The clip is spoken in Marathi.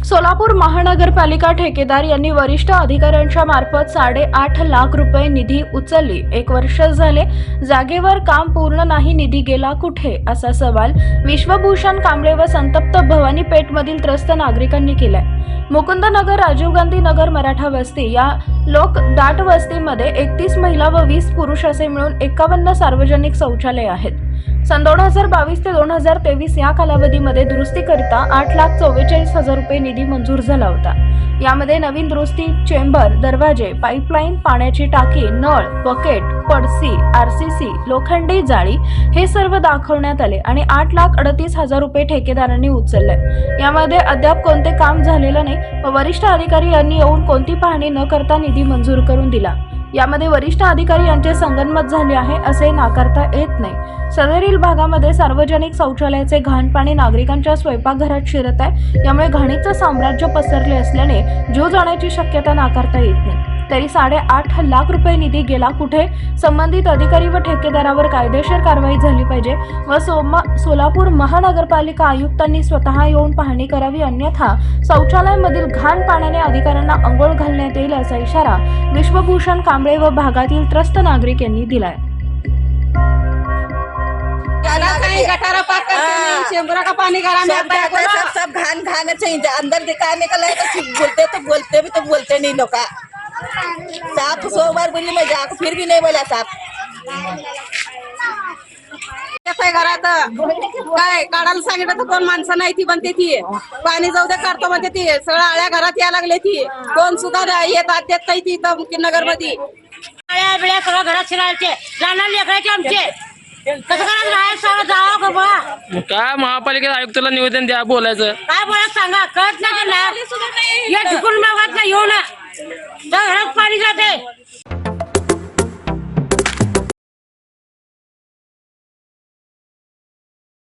सोलापूर महानगरपालिका ठेकेदार यांनी वरिष्ठ अधिकाऱ्यांच्या मार्फत 8.5 लाख रुपये निधी उचलली। 1 वर्ष झाले जागेवर काम पूर्ण नाही, निधी गेला कुठे, असा सवाल विश्वभूषण कांबळे व संतप्त भवानी पेठमधील त्रस्त नागरिकांनी केलाय। मुकुंदनगर, राजीव गांधी नगर, मराठा वस्ती या लोक दाट वस्तीमध्ये 31 महिला व 20 पुरुष असे मिळून 51 सार्वजनिक शौचालय आहेत। सन 2022 ते 2023 या कालावधीमध्ये दुरुस्तीकरिता 8,44,000 रुपये निधी मंजूर झाला होता। यामध्ये नवीन दुरुस्ती, चेंबर, दरवाजे, पाईपलाईन, पाण्याची टाकी, नळ, बकेट, पडसी, आरसीसी, लोखंडी जाळी हे सर्व दाखवण्यात आले आणि 8,38,000 रुपये ठेकेदारांनी उचलले। यामध्ये अद्याप कोणते काम झालेलं नाही व वरिष्ठ अधिकारी यांनी येऊन कोणती पाहणी न करता निधी मंजूर करून दिला। यामध्ये वरिष्ठ अधिकारी यांचे संगनमत झाले आहे असे नाकारता येत नाही। सदरील भागामध्ये सार्वजनिक शौचालयाचे घाण पाणी नागरिकांच्या स्वयंपाकघरात शिरत आहे। यामुळे घाणीचे साम्राज्य पसरले असल्याने जीव जाण्याची शक्यता नाकारता येत नाही। तरी 8.5 लाख रुपये निधी गेला कुठे? संबंधित अधिकारी व ठेकेदारावर कायदेशीर कारवाई झाली पाहिजे व सोलापूर महानगरपालिका आयुक्तांनी स्वतः येऊन पाहणी करावी, अन्यथा शौचालयामधील घाण पाण्याने अधिकाऱ्यांना अंघोळ घालण्यात येईल असा इशारा विश्वभूषण कांबळे व भागातील त्रस्त नागरिक यांनी दिलाय। गटारा पाक करते, चेंबरा का पानी घरा में आता है, सब घान घान चाहिए। अंदर दिखा निकला है तो बोलते नहीं लोग। साफ 100 बार बोली मैं जाकर फिर भी नहीं बोला साफ। घरात काय काढायला सांगितलं तर कोण माणसं नाही ती बनते ती पाणी जाऊ दे काढतो म्हणते ती सगळं आळ्या घरात या लागले ती कोण सुद्धा येतात देत नाही ती नगर मध्ये आळ्या बिळ्या सगळं घरात शिरायचे जाणार लेकरायचे आमचे कसं करायचं राहायचं सगळं जावं बाबा। काय महापालिका आयुक्ताला निवेदन द्या, बोलायचं काय बोलायचं सांगा, कळत नाही त्यांना या टिकून मागत नाही येऊ ना